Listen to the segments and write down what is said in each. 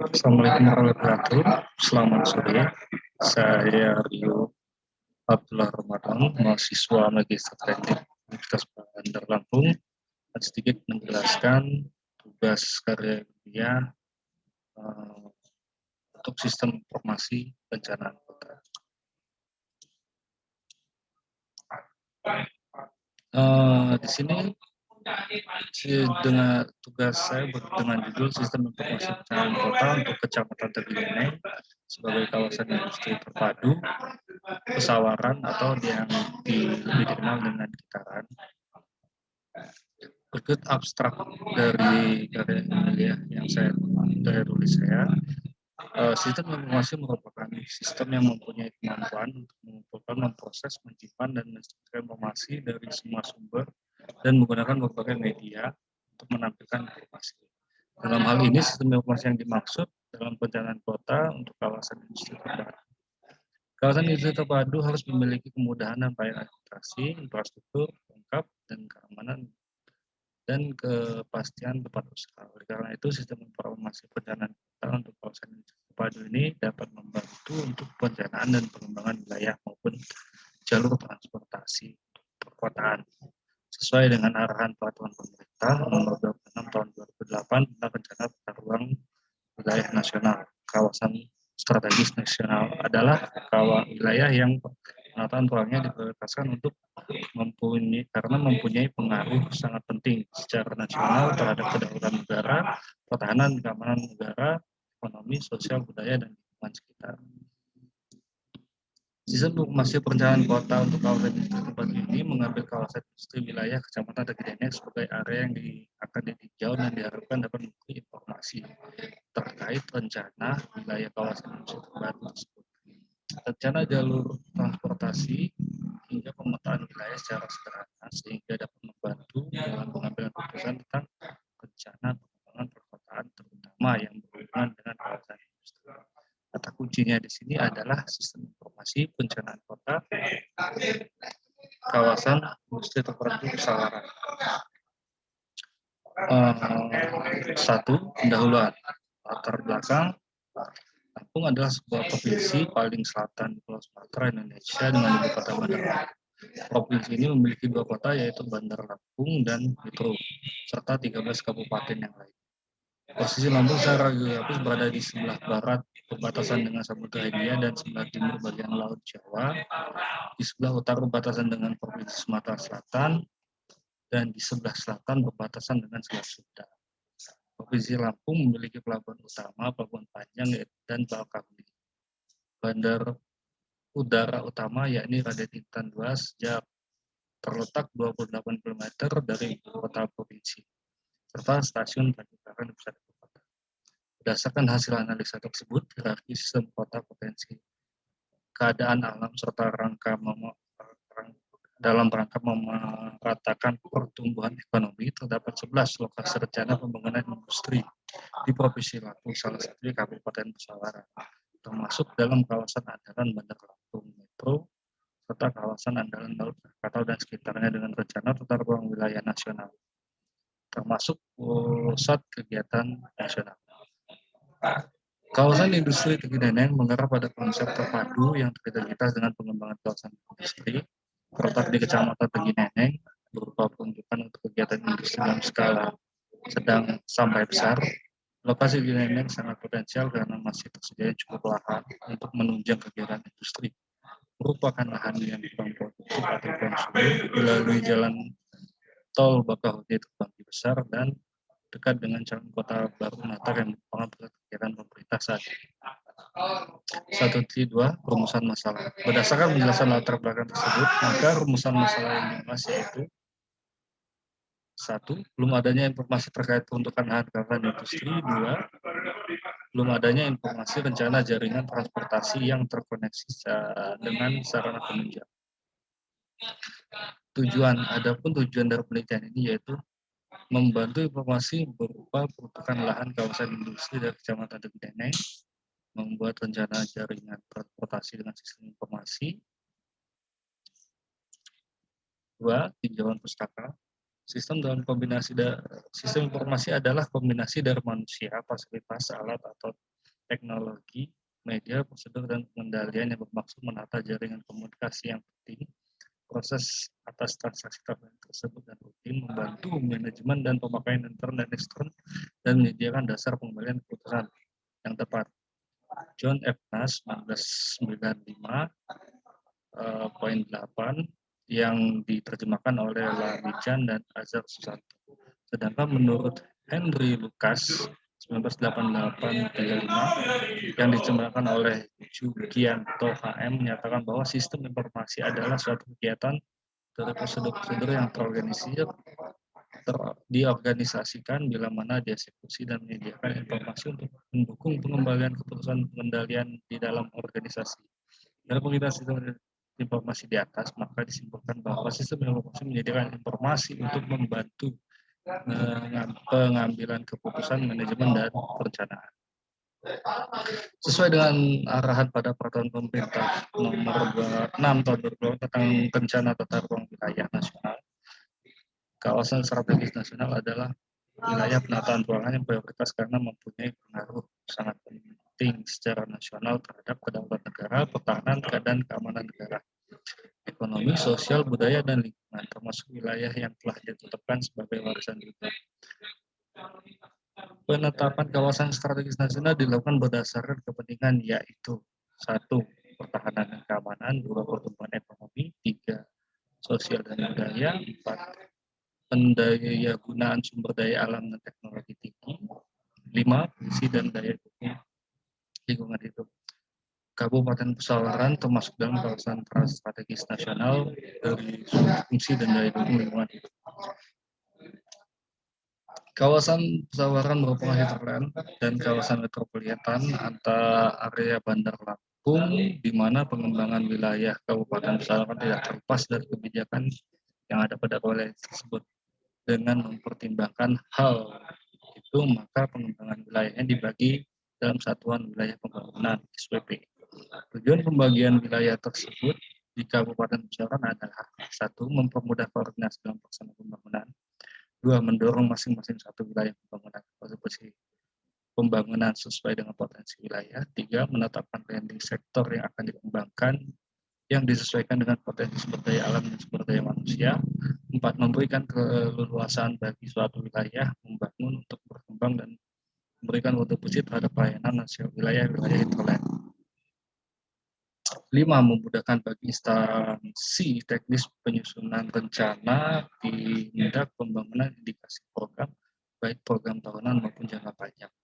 Assalamualaikum warahmatullahi wabarakatuh. Selamat sore. Saya Rio Abdullah Ramadan, mahasiswa Magister Teknik Universitas Bandar Lampung. Dan sedikit menjelaskan tugas karya ilmiah untuk sistem informasi perencanaan kota. Di sini dengan tugas saya dengan judul Sistem Informasi Perencanaan Kota untuk Kecamatan Tegaleneng sebagai kawasan industri terpadu, pesawaran atau yang lebih dikenal dengan Kitaran. Berikut abstrak dari karya ilmiah yang tulis saya. Sistem informasi merupakan sistem yang mempunyai kemampuan untuk mengumpulkan, memproses, menyimpan, dan menstrukturkan informasi dari semua sumber dan menggunakan berbagai media untuk menampilkan informasi. Dalam hal ini, sistem informasi yang dimaksud dalam perencanaan kota untuk kawasan industri terpadu. Kawasan industri terpadu harus memiliki kemudahan dan pelayanan administrasi, infrastruktur lengkap, dan keamanan dan kepastian tempat usaha. Oleh karena itu, sistem informasi perencanaan kota untuk kawasan industri terpadu ini dapat membantu untuk perencanaan dan pengembangan wilayah maupun jalur transportasi perkotaan sesuai dengan arahan peraturan pemerintah nomor 26 tahun 2008 tentang rencana tata ruang wilayah nasional. Kawasan strategis nasional adalah wilayah yang penataan ruangnya diprioritaskan untuk mempunyai pengaruh sangat penting secara nasional terhadap kedaulatan negara, pertahanan keamanan negara, ekonomi, sosial, budaya, dan lingkungan sekitar. Sistem informasi perencanaan kota untuk kawasan industri terpadu ini mengambil kawasan industri wilayah Kecamatan Tegaleneng sebagai area yang akan ditinjau dan diharapkan dapat memberi informasi terkait rencana wilayah kawasan industri terpadu tersebut. Rencana jalur transportasi hingga pemetaan wilayah secara sederhana sehingga dapat membantu dalam pengambilan keputusan tentang rencana pengembangan perkotaan terutama yang berhubungan dengan kawasan industri. Kata kuncinya di sini adalah sistem informasi perencanaan kota kawasan industri terpadu pesawaran. Satu, pendahuluan. Latar belakang, Lampung adalah sebuah provinsi paling selatan di Pulau Sumatera, Indonesia dengan ibu kota Bandar Lampung. Provinsi ini memiliki dua kota yaitu Bandar Lampung dan Metro, serta 13 kabupaten yang lain. Posisi Lampung secara geografis berada di sebelah barat perbatasan dengan Samudra Hindia dan sebelah timur bagian Laut Jawa, di sebelah utara perbatasan dengan Provinsi Sumatera Selatan, dan di sebelah selatan perbatasan dengan Selat Sunda. Provinsi Lampung memiliki pelabuhan utama, pelabuhan panjang, dan Bakahuni. Bandar udara utama yakni Raden Intan II sejak terletak 28 km dari ibu kota provinsi, serta stasiun Tanjung di pusat kota. Berdasarkan hasil analisa tersebut, hierarki sistem kota potensi keadaan alam serta dalam rangka memeratakan pertumbuhan ekonomi terdapat 11 lokasi rencana pembangunan industri di Provinsi Lampung, salah satunya Kabupaten Pesawaran, termasuk dalam kawasan andalan Bandar Lampung Metro serta kawasan andalan Laut Krakatau dan sekitarnya dengan rencana tata ruang wilayah nasional, termasuk pusat kegiatan nasional. Kawasan industri Tegaleneng mengarah pada konsep terpadu yang terintegritas dengan pengembangan kawasan industri terletak di Kecamatan Tegaleneng berupa peruntukan untuk kegiatan industri dalam skala sedang sampai besar. Lokasi Tegaleneng sangat potensial karena masih tersedia cukup lahan untuk menunjang kegiatan industri. Merupakan lahan yang kurang produktif atau kurang subur melalui jalan tol Bakahuni terbanggi besar dan dekat dengan calon kota baru Natar yang merupakan pusat kegiatan pemerintah saat ini. 1.2 Rumusan masalah. Berdasarkan penjelasan latar belakang tersebut, maka rumusan masalah yang dibahas yaitu 1. Belum adanya informasi terkait peruntukan lahan kawasan industri. 2. Belum adanya informasi rencana jaringan transportasi yang terkoneksi dengan sarana penunjang. Adapun tujuan dari penelitian ini yaitu membantu informasi berupa peruntukan lahan kawasan industri dari Kecamatan Tegaleneng, membuat rencana jaringan transportasi dengan sistem informasi. 2. Tinjauan pustaka. Sistem informasi adalah kombinasi dari manusia, fasilitas, alat atau teknologi, media, prosedur, dan pengendalian yang bermaksud menata jaringan komunikasi yang penting, proses atas transaksi tersebut dan rutin, membantu manajemen dan pemakaian intern dan ekstern, dan menyediakan dasar pengembalian keputusan yang tepat. John F. Nash 1995 poin 8 yang diterjemahkan oleh Lamichan dan Azhar Susanto. Sedangkan menurut Henry Lucas 1988-35 yang diterjemahkan oleh Jugianto HM menyatakan bahwa sistem informasi adalah suatu kegiatan dari prosedur-prosedur yang terorganisir, diorganisasikan bila mana dieksekusi dan menyediakan informasi untuk mendukung pengembalian keputusan pengendalian di dalam organisasi. Dalam penggunaan sistem informasi di atas, maka disimpulkan bahwa sistem informasi menyediakan informasi untuk membantu pengambilan keputusan manajemen dan perencanaan. Sesuai dengan arahan pada peraturan pemerintah nomor 6 tahun 2020 tentang rencana tata ruang wilayah nasional, kawasan strategis nasional adalah wilayah penataan ruangan yang prioritas karena mempunyai pengaruh sangat penting secara nasional terhadap kedaulatan negara, pertahanan, dan keamanan negara, ekonomi, sosial, budaya, dan lingkungan, termasuk wilayah yang telah ditetapkan sebagai warisan dunia. Penetapan kawasan strategis nasional dilakukan berdasarkan kepentingan yaitu 1. Pertahanan dan keamanan, 2. Pertumbuhan ekonomi, 3. Sosial dan budaya, 4. Pendaya gunaan sumber daya alam dan teknologi tinggi, 5. Fungsi dan daya dukung lingkungan hidup. Kabupaten Pesawaran termasuk dalam kawasan strategis nasional dari fungsi dan daya dukung lingkungan hidup. Kawasan Pesawaran merupakan hinterland dan kawasan metropolitan antara area Bandar Lampung, di mana pengembangan wilayah Kabupaten Pesawaran tidak terlepas dari kebijakan yang ada pada wilayah tersebut. Dengan mempertimbangkan hal itu, maka pengembangan wilayahnya dibagi dalam satuan wilayah pembangunan (SWP). Tujuan pembagian wilayah tersebut di Kabupaten Pesawaran adalah 1. Mempermudah koordinasi dalam pelaksanaan pembangunan, 2. Mendorong masing-masing satu wilayah pembangunan kontribusi pembangunan sesuai dengan potensi wilayah, 3. Menetapkan landing sektor yang akan dikembangkan yang disesuaikan dengan potensi sumber daya alam dan sumber daya manusia, 4. Memberikan keleluasaan bagi suatu wilayah membangun untuk berkembang dan memberikan kontribusi terhadap pelayanan nasional wilayah-wilayah hinterland. 5. Memudahkan bagi instansi teknis penyusunan rencana tindak pembangunan indikasi program, baik program tahunan maupun jangka panjang.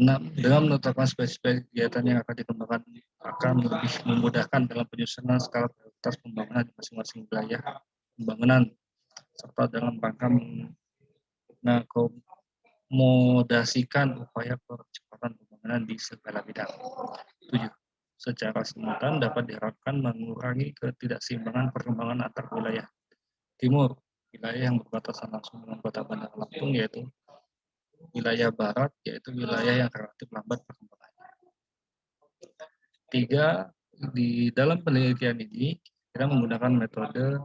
6. Dengan menetapkan spesifik kegiatan yang akan dikembangkan akan lebih memudahkan dalam penyusunan skala prioritas pembangunan di masing-masing wilayah pembangunan, serta dalam rangka mengakomodasikan upaya percepatan pembangunan di segala bidang. 7. Secara simultan dapat diharapkan mengurangi ketidakseimbangan perkembangan antar wilayah. Timur, wilayah yang berbatasan langsung dengan kota Bandar Lampung, yaitu wilayah barat, yaitu wilayah yang relatif lambat perkembangannya. 3. Di dalam penelitian ini, kita menggunakan metode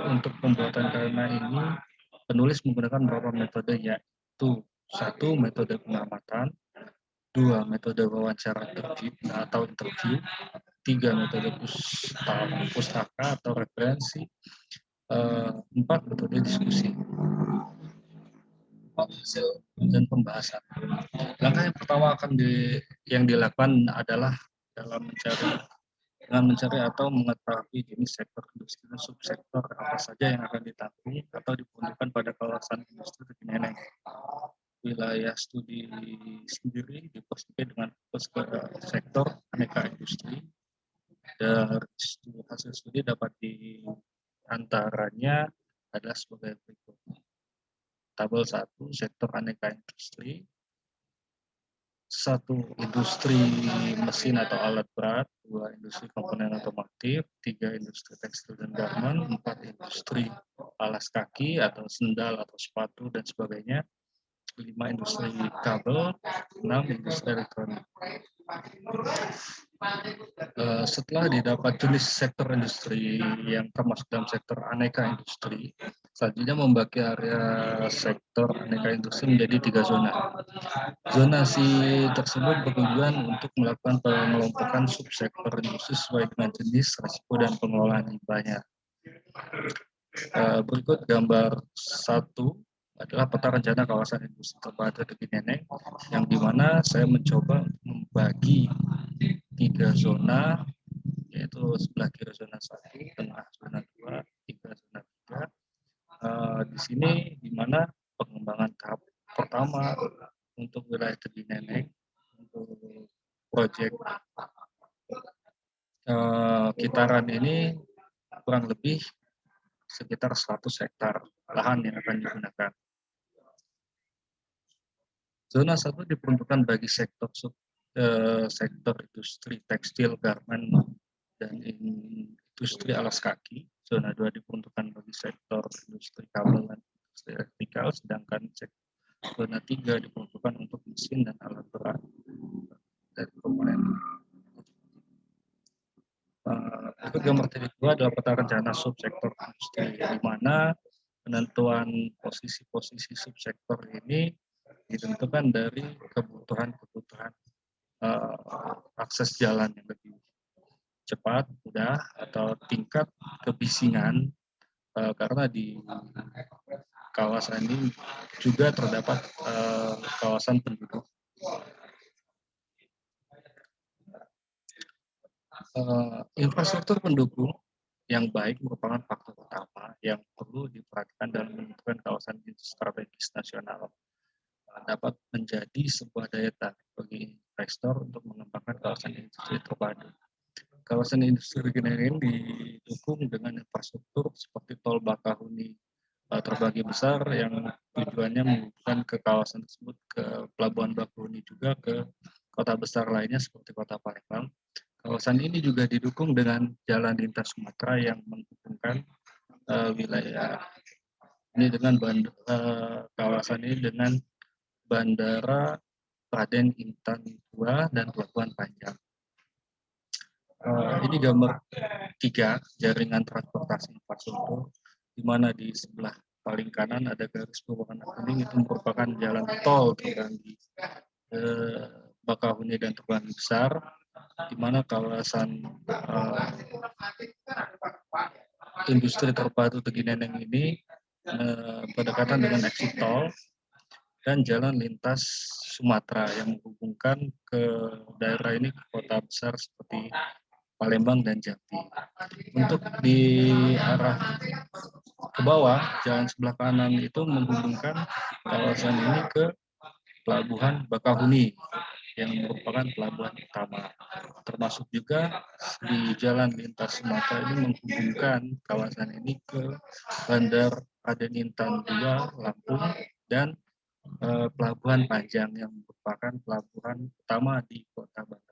untuk pembuatan karena ini penulis menggunakan beberapa metode, yaitu 1. Metode pengamatan, 2. Metode wawancara atau interview, 3. Metode pustaka atau referensi, 4. Metode diskusi. Hasil dan pembahasan. Langkah yang pertama yang dilakukan adalah dengan mencari atau mengetahui jenis sektor industri dan subsektor apa saja yang akan ditanggung atau diperuntukkan pada kawasan industri Keneneng. Wilayah studi sendiri dipersempit dengan sektor aneka industri. Dari hasil studi dapat diantaranya adalah sebagai berikut. Tabel 1, sektor aneka industri. 1. Industri mesin atau alat berat, 2. Industri komponen otomotif, 3. Industri tekstil dan garmen, 4. Industri alas kaki atau sendal atau sepatu dan sebagainya, 5. Industri kabel, 6. Industri elektronik. Setelah didapat jenis sektor industri yang termasuk dalam sektor aneka industri, Selanjutnya membagi area sektor aneka industri menjadi 3 zona. Zonasi tersebut bertujuan untuk melakukan pengelompokan subsektor industri sesuai dengan jenis, risiko, dan pengelolaan limbahnya. Berikut gambar 1 adalah peta rencana kawasan industri terpadu Tepi Neneng, yang dimana saya mencoba membagi 3 zona, yaitu sebelah kiri zona 1, tengah zona 2, 3 zona 3. Di sini di mana pengembangan tahap pertama untuk wilayah Tepi Neneng untuk proyek Kitaran ini kurang lebih sekitar 100 hektar lahan yang akan digunakan. Zona 1 diperuntukkan bagi sektor industri tekstil, garmen, dan industri alas kaki. Zona 2 diperuntukkan bagi sektor industri kabel dan industri elektrikal, sedangkan zona 3 diperuntukkan untuk mesin dan alat berat dari komponen. Itu gambar kedua adalah peta rencana subsektor industri, di mana penentuan posisi-posisi subsektor ini ditentukan dari kebutuhan akses jalan yang lebih cepat, mudah, atau tingkat kebisingan, karena di kawasan ini juga terdapat kawasan penduduk. Infrastruktur pendukung yang baik merupakan faktor utama yang perlu diperhatikan dalam menentukan kawasan strategis nasional. Dapat menjadi sebuah daya tarik bagi investor untuk mengembangkan kawasan industri terpadu. Kawasan industri regional ini didukung dengan infrastruktur seperti tol Bakahuni terbagi besar yang tujuannya menghubungkan ke kawasan tersebut ke Pelabuhan Bakahuni, juga ke kota besar lainnya seperti Kota Palembang. Kawasan ini juga didukung dengan jalan lintas Sumatera yang menghubungkan wilayah ini dengan kawasan ini dengan Bandara Raden Intan II dan Pelabuhan Panjang. Ini gambar 3 jaringan transportasi infrastruktur, di mana di sebelah paling kanan ada garis berwarna kuning, itu merupakan jalan tol terbanggi Bakahuni dan Terbanggi Besar, di mana kawasan industri terpadu Tepi Neneng ini berdekatan dengan exit tol dan jalan lintas Sumatera yang menghubungkan ke daerah ini ke kota besar seperti Palembang dan Jambi. Untuk di arah ke bawah, jalan sebelah kanan itu menghubungkan kawasan ini ke Pelabuhan Bakahuni yang merupakan pelabuhan utama. Termasuk juga di jalan lintas Sumatera ini menghubungkan kawasan ini ke Bandar Raden Intan II Lampung dan Pelabuhan Panjang yang merupakan pelabuhan utama di Kota Bandar.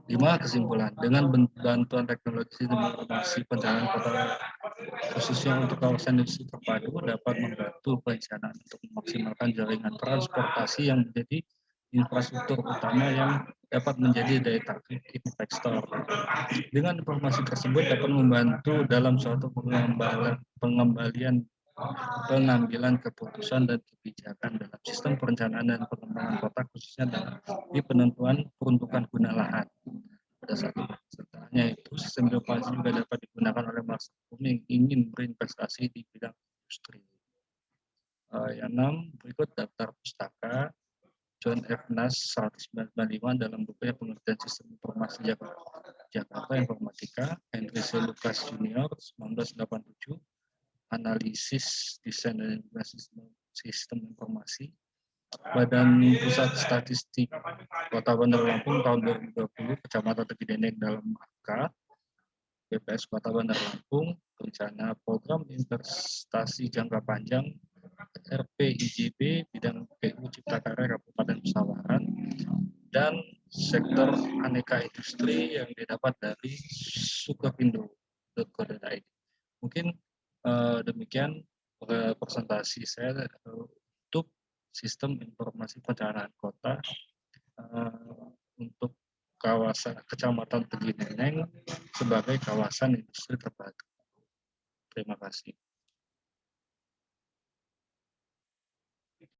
Gimana kesimpulan? Dengan bantuan teknologi informasi pencernaan kota, khususnya untuk kawasan industri terpadu, dapat membantu perencanaan untuk memaksimalkan jaringan transportasi yang menjadi infrastruktur utama yang dapat menjadi daya tarik investor. Dengan informasi tersebut dapat membantu dalam suatu pengambilan keputusan dan kebijakan dalam sistem perencanaan dan pengembangan kota, khususnya dalam di penentuan peruntukan guna lahan. Pada saat pesertaannya itu, sistem informasi juga dapat digunakan oleh masyarakat yang ingin berinvestasi di bidang industri. Yang 6, berikut daftar pustaka John F. Nash 1995 dalam bukunya Pengertian Sistem Informasi Jakarta Informatika, Henry C. Lucas Jr. 1987, Analisis Desain dan Sistem Informasi, Badan Pusat Statistik Kota Bandar Lampung tahun 2020, Kecamatan Tepi Neneng dalam angka, BPS Kota Bandar Lampung, Rencana Program Investasi Jangka Panjang, RPIJB, Bidang PU Cipta Karya Kabupaten Pesawaran, dan sektor aneka industri yang didapat dari sukapindo.co.id. Mungkin demikian presentasi saya untuk sistem informasi perencanaan kota untuk kawasan Kecamatan Tepi Neneng sebagai kawasan industri terpadu. Terima kasih.